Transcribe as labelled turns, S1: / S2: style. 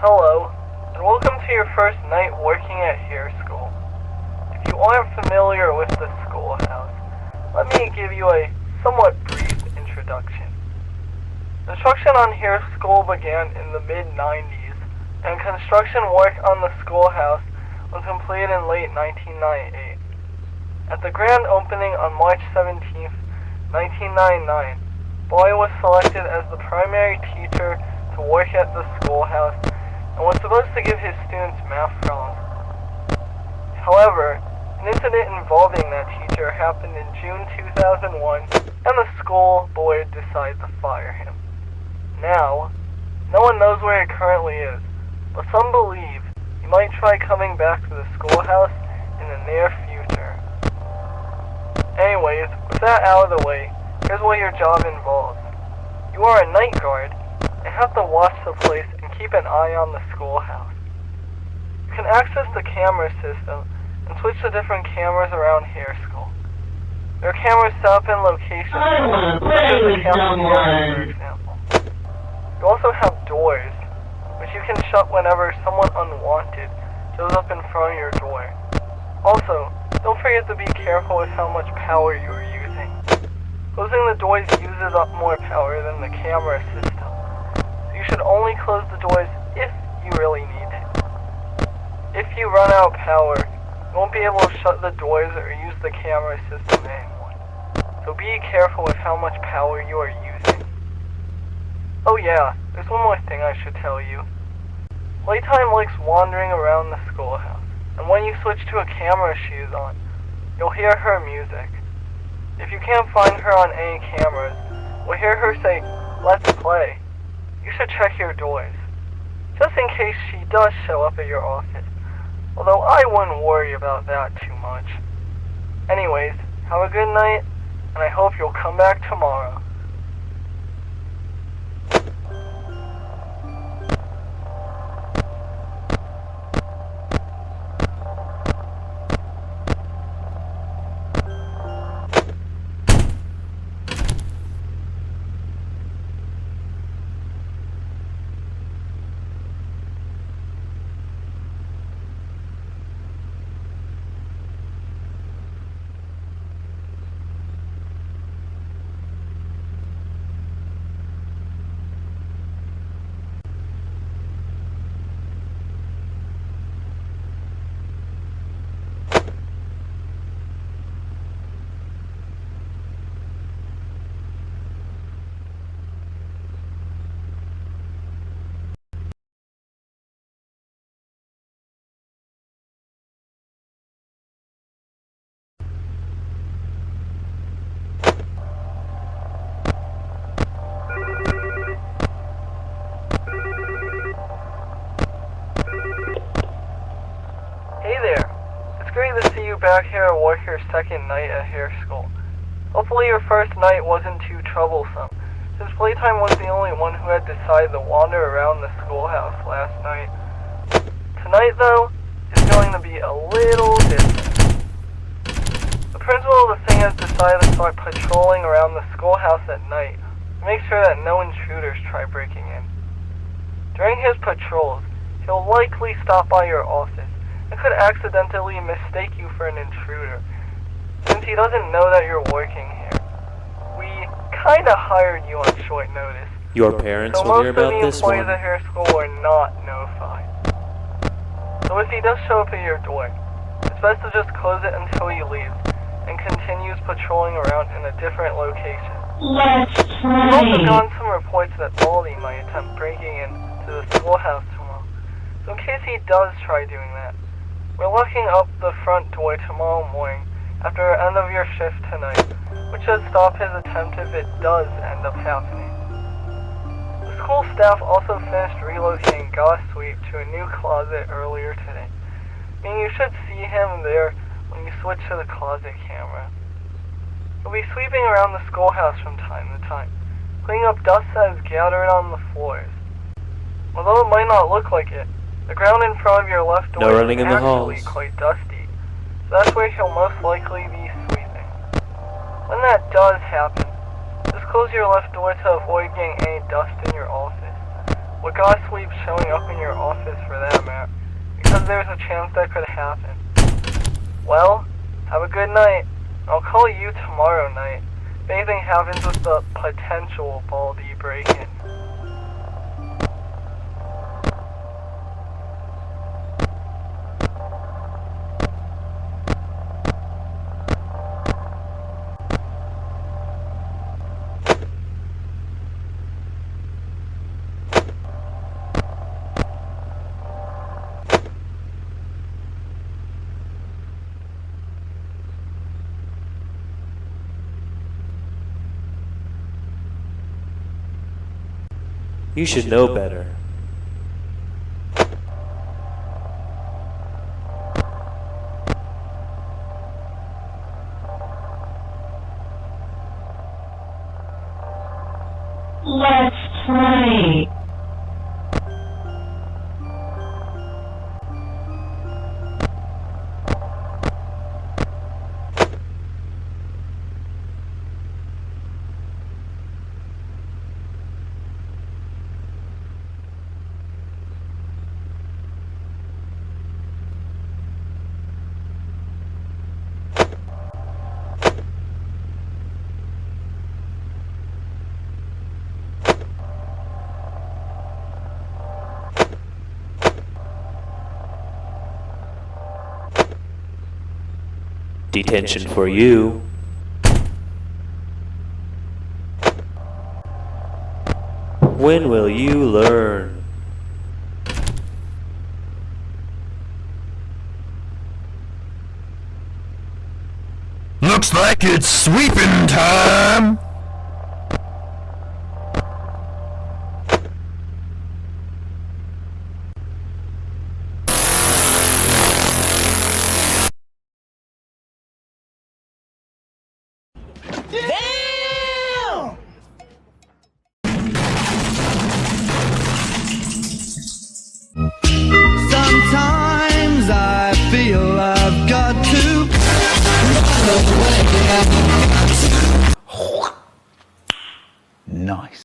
S1: Hello, and welcome to your first night working at Hair School. If you aren't familiar with the schoolhouse, let me give you a somewhat brief introduction. Construction on Hair School began in the mid-90s, and construction work on the schoolhouse was completed in late 1998. At the grand opening on March 17, 1999, Boy was selected as the primary teacher to work at the schoolhouse and was supposed to give his students math problems. However, an incident involving that teacher happened in June 2001, and the school board decided to fire him. Now, no one knows where he currently is, but some believe he might try coming back to the schoolhouse in the near future. Anyways, with that out of the way, here's what your job involves. You are a night guard and have to watch the place and keep an eye on the schoolhouse. You can access the camera system and switch to different cameras around Hair School. There are cameras set up in locations such as the cafeteria, for example. You also have doors, which you can shut whenever someone unwanted shows up in front of your door. Also, don't forget to be careful with how much power you are using. Closing the doors uses up more power than the camera system. You should only close the doors if you really need it. If you run out of power, you won't be able to shut the doors or use the camera system anymore. So be careful with how much power you are using. Oh yeah, there's one more thing I should tell you. Playtime likes wandering around the schoolhouse, and when you switch to a camera she is on, you'll hear her music. If you can't find her on any cameras, we'll hear her say, "Let's play." You should check your doors, just in case she does show up at your office, although I wouldn't worry about that too much. Anyways, have a good night, and I hope you'll come back tomorrow. Hey there, it's great to see you back here at work your second night at Hair School. Hopefully your first night wasn't too troublesome, since Playtime was the only one who had decided to wander around the schoolhouse last night. Tonight though, is going to be a little different. The principal of the thing has decided to start patrolling around the schoolhouse at night to make sure that no intruders try breaking in. During his patrols, he'll likely stop by your office and could accidentally mistake you for an intruder, since he doesn't know that you're working here. We kinda hired you on short notice.
S2: Your parents will hear about this
S1: So most of the employees
S2: one.
S1: at Hair School were not notified. So if he does show up at your door, it's best to just close it until he leaves and continues patrolling around in a different location.
S3: Let's
S1: We've also
S3: play.
S1: gotten some reports that Baldi might attempt breaking into the schoolhouse tomorrow. So in case he does try doing that, we're locking up the front door tomorrow morning after the end of your shift tonight, which should stop his attempt if it does end up happening. The school staff also finished relocating Goss Sweep to a new closet earlier today, meaning you should see him there when you switch to the closet camera. He'll be sweeping around the schoolhouse from time to time, cleaning up dust that is gathered on the floors. Although it might not look like it, the ground in front of your left door
S2: No running
S1: is
S2: in the
S1: actually
S2: halls.
S1: quite dusty, so that's where he'll most likely be sweeping. When that does happen, just close your left door to avoid getting any dust in your office. with God sleep showing up in your office for that matter, because there's a chance that could happen. Well, have a good night. I'll call you tomorrow night if anything happens with the potential baldi break-in.
S2: You should know better.
S3: Let's play.
S2: Detention for you. When will you learn?
S4: Looks like it's sweeping time!
S3: Damn!
S5: Sometimes I feel I've got to Nice.